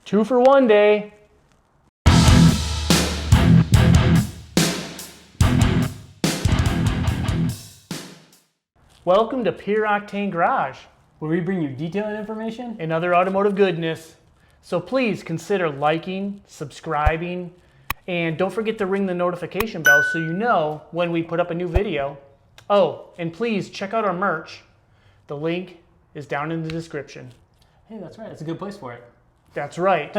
2 for 1 day. Welcome to Pure Octane Garage, where we bring you detailed information and other automotive goodness. So please consider liking, subscribing, and don't forget to ring the notification bell so you know when we put up a new video. Oh, and please check out our merch. The link is down in the description. Hey, that's right. It's a good place for it. That's right.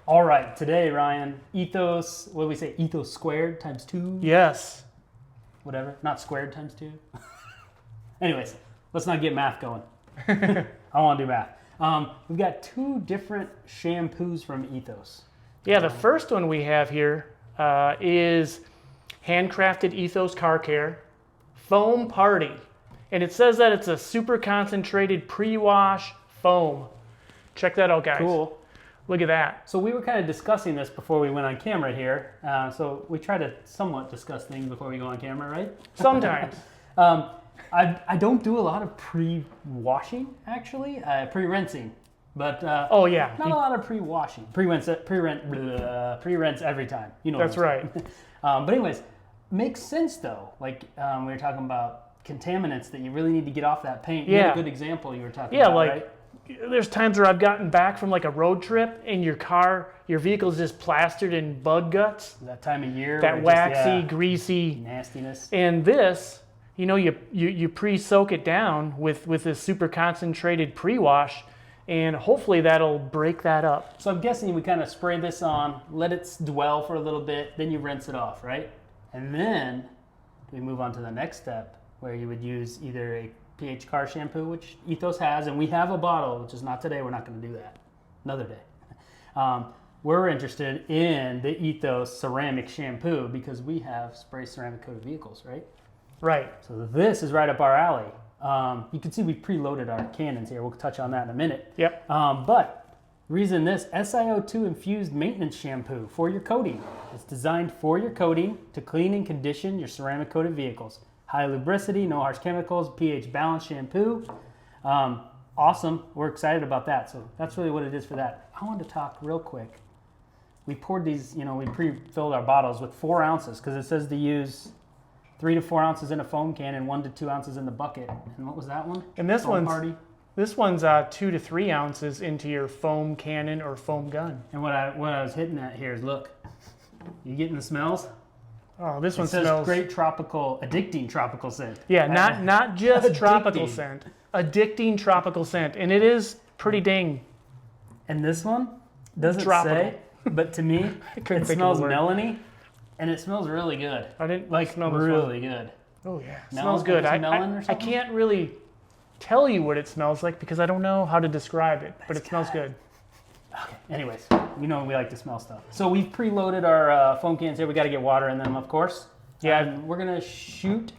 All right, today, Ryan, Ethos, what do we say? Ethos squared times 2? Yes. Whatever. Not squared times 2. Anyways, let's not get math going. I don't want to do math. We've got 2 different shampoos from Ethos. Yeah, the first one we have here is handcrafted Ethos Car Care Foam Party. And it says that it's a super concentrated pre-wash foam. Check that out, guys. Cool. Look at that. So we were kind of discussing this before we went on camera here. So we try to somewhat discuss things before we go on camera, right? Sometimes. I don't do a lot of pre-washing, actually. Pre-rinsing. But oh yeah, not a lot of pre-washing. Pre-rinse every time. You know. That's right. But anyways, makes sense though. Like we were talking about contaminants that you really need to get off that paint. You had a good example you were talking about, like, right? There's times where I've gotten back from like a road trip and your vehicle's just plastered in bug guts. That time of year. That waxy, greasy nastiness. And this, you know, you pre-soak it down with this super concentrated pre-wash, and hopefully that'll break that up. So I'm guessing we kind of spray this on, let it dwell for a little bit, then you rinse it off, right? And then we move on to the next step, where you would use either a pH car shampoo, which Ethos has, and we have a bottle, which is not today. We're not going to do that. Another day. We're interested in the Ethos ceramic shampoo because we have spray ceramic coated vehicles, right? Right. So this is right up our alley. You can see we've preloaded our cannons here. We'll touch on that in a minute. Yep. But reason this SiO2 Infused maintenance shampoo for your coating. It's designed for your coating to clean and condition your ceramic coated vehicles. High lubricity, no harsh chemicals, pH balanced shampoo. Awesome. We're excited about that. So that's really what it is for that. I wanted to talk real quick. We poured these, we pre-filled our bottles with 4 ounces because it says to use 3 to 4 ounces in a foam can and 1 to 2 ounces in the bucket. And what was that one? And this foam party. This one's 2 to 3 ounces into your foam cannon or foam gun. And what I was hitting at here is, look, you getting the smells? Oh, this one says smells great addicting tropical scent. Yeah, not just tropical scent, addicting tropical scent, and it is pretty dang. And this one doesn't say, but to me, it smells melony, and it smells really good. I didn't smell really good. Oh yeah, it melon, smells good. I can't really tell you what it smells like because I don't know how to describe it, but it smells good. Okay. Anyways, we like to smell stuff. So we've preloaded our foam cans here. We got to get water in them, of course. Yeah. And we're gonna shoot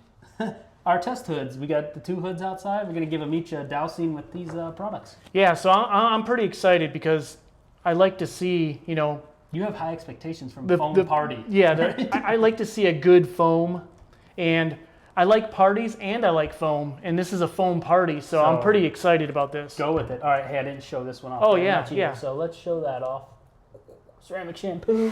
our test hoods. We got the 2 hoods outside. We're gonna give them each a dousing with these products. Yeah. So I'm pretty excited because I like to see, You have high expectations from foam party. Yeah. I like to see a good foam, and I like parties and I like foam, and this is a foam party, so I'm pretty excited about this. Go with it. All right, hey, I didn't show this one off. Oh, yeah. So let's show that off. Ceramic shampoo.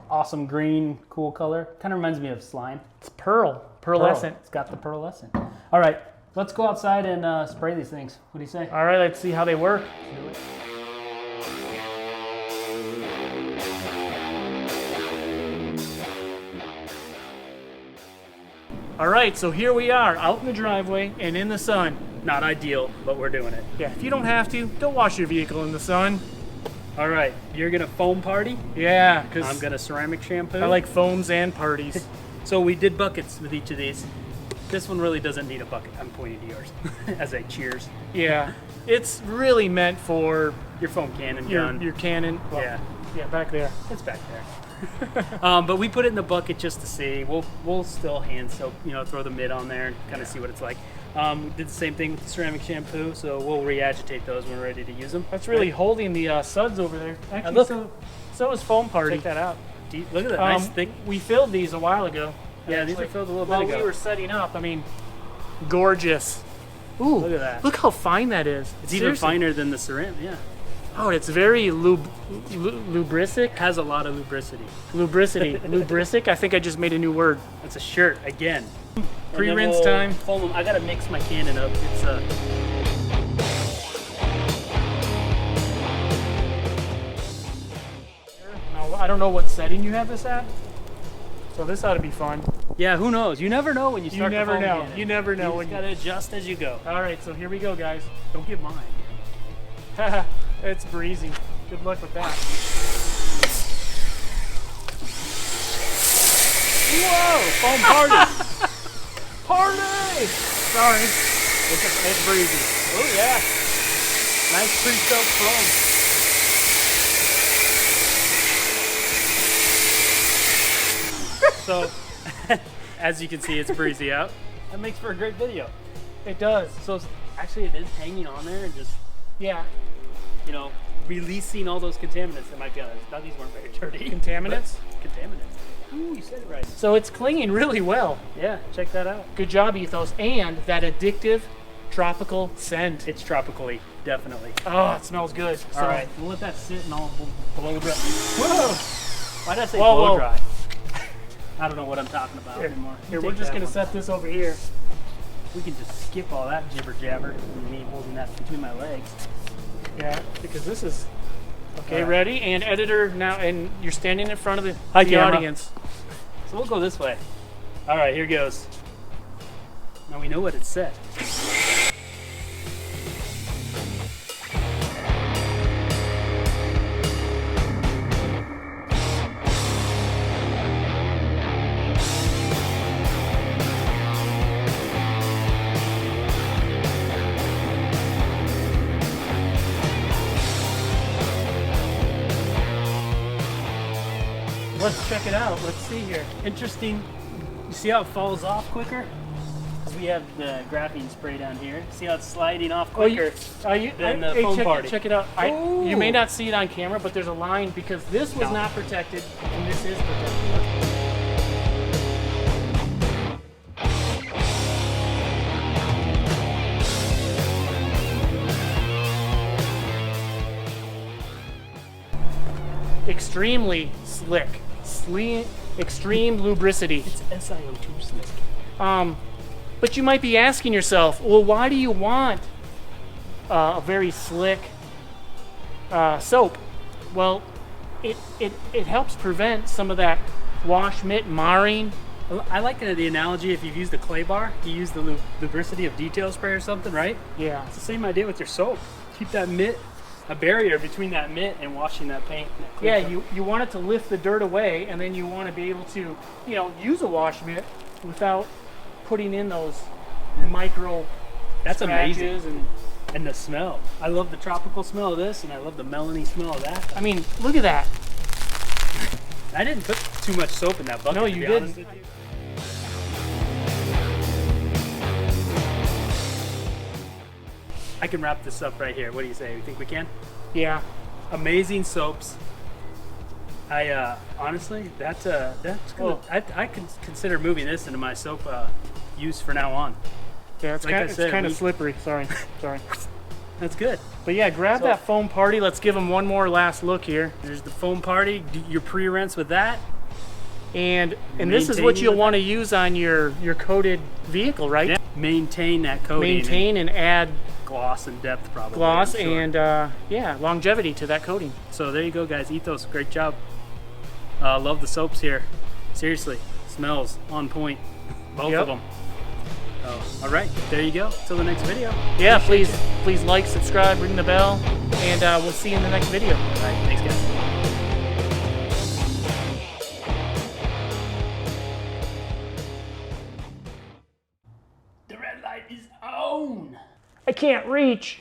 Awesome green, cool color. Kind of reminds me of slime. It's pearlescent. It's got the pearlescent. All right, let's go outside and spray these things. What do you say? All right, let's see how they work. Do it. All right, so here we are out in the driveway and in the sun. Not ideal, but we're doing it. Yeah, if you don't have to, don't wash your vehicle in the sun. All right, you're gonna foam party? Yeah, because I'm gonna ceramic shampoo. I like foams and parties. So we did buckets with each of these. This one really doesn't need a bucket. I'm pointing to yours as a cheers. Yeah, it's really meant for your foam cannon gun. Your cannon. Well, yeah, back there. It's back there. But we put it in the bucket just to see. We'll still hand soak, throw the mid on there and kind of see what it's like. We did the same thing with the ceramic shampoo, so we'll re-agitate those when we're ready to use them. That's really holding the suds over there. Actually, so is foam party. Check that out. Look at that nice thing. We filled these a while ago. Yeah, these were filled a little bit ago. While we were setting up, gorgeous. Ooh, look at that. Look how fine that is. It's even finer than the ceramic, yeah. Oh, it's very lubricic. Has a lot of lubricity. Lubricic. I think I just made a new word. That's a shirt again. Pre-rinse time. Foam them. I gotta mix my cannon up. It's Now, I don't know what setting you have this at, so this ought to be fun. yeah. Who knows? You never know when you start. You never the foam know. cannon. You never know You when just you. gotta adjust as you go. All right, so here we go, guys. Don't get mine. It's breezy. Good luck with that. Whoa! Foam party. Party! Sorry. It's breezy. Oh yeah. Nice pre-soaked foam. So, as you can see, it's breezy out. That makes for a great video. It does. So, actually, it is hanging on there and just, Yeah. you know, releasing all those contaminants that might be on it. Now, these weren't very dirty. Contaminants? but Contaminants. Ooh, you said it right. So it's clinging really well. Yeah, check that out. Good job, Ethos. And that addictive tropical scent. It's tropically, definitely. Oh, it smells good. All right, we'll let that sit and I'll blow dry. Whoa! Why did I say Whoa, blow whoa. dry? I don't know what I'm talking about anymore. Here, You we're take just that going to one. set this over here. We can just skip all that jibber jabber and me holding that between my legs. Yeah, because this is... Okay, All right. ready? And editor now, and you're standing in front of the Camera. audience. So we'll go this way. All right, here goes. Now we know what it said. Let's check it out. Let's see here. Interesting. You see how it falls off quicker? 'Cause we have the graphene spray down here. See how it's sliding off quicker? Then the foam party. Check it out. Ooh. You may not see it on camera, but there's a line because this was No. not protected and this is protected. Extremely slick. Extreme lubricity. It's SiO2 slick. But you might be asking yourself, well, why do you want a very slick soap? Well, it helps prevent some of that wash mitt marring. I like the analogy if you've used a clay bar, you use the lubricity of detail spray or something, right? Yeah. It's the same idea with your soap. Keep that mitt, a barrier between that mitt and washing that paint. That Yeah, clean you want it to lift the dirt away, and then you want to be able to, use a wash mitt without putting in those micro That's amazing. scratches. And the smell. I love the tropical smell of this, and I love the melony smell of that. I mean, look at that. I didn't put too much soap in that bucket. No, to you be honest didn't. with you. I can wrap this up right here. What do you say? You think we can? Yeah. Amazing soaps. I honestly, that's gonna, I can consider moving this into my soap use for now on. Yeah, it's Like I said, kind of we- slippery. Sorry. That's good. But yeah, grab So- that foam party. Let's give them one more last look here. There's the foam party. Do your pre-rinse with that. And this is what Maintaining you'll with want to use on your coated vehicle, right? Yeah. Maintain that coating. Maintain and add and gloss and depth, probably. gloss I'm sure. and longevity to that coating. So there you go, guys. Ethos, great job. Love the soaps here. Seriously, smells on point. Both Yep. of them. All right, there you go. Till the next video. Yeah, Appreciate please like, subscribe, ring the bell, and we'll see you in the next video. All right, thanks, guys. The red light is on. I can't reach.